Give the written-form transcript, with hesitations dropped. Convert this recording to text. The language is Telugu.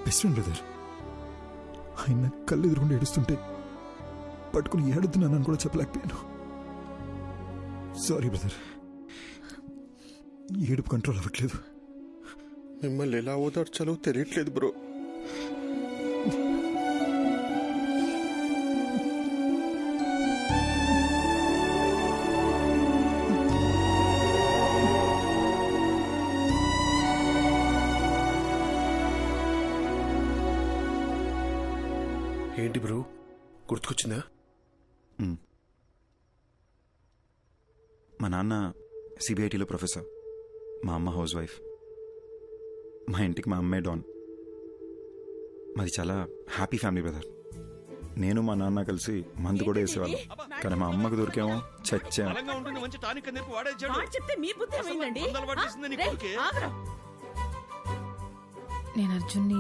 Best friend brother. ఆయన కళ్ళు ఎదురుకుండా ఏడుస్తుంటే పట్టుకుని ఏడుతున్నానని కూడా చెప్పలేకపోయాను. సారీ బ్రదర్, ఏడుపు కంట్రోల్ అవ్వట్లేదు. మిమ్మల్ని ఎలా ఓదార్చాలో తెలియట్లేదు బ్రో. ఏంటి బ్రో, గుర్తుకొచ్చిందా? మా నాన్న సిబిఐటీలో ప్రొఫెసర్, మా అమ్మ హౌస్ వైఫ్. మా ఇంటికి మా అమ్మే డాన్. మాది చాలా హ్యాపీ ఫ్యామిలీ బ్రదర్. నేను మా నాన్న కలిసి మందు కూడా వేసేవాళ్ళం, కానీ మా అమ్మకు దొరికేమో చచ్చాం. నేను అర్జున్ని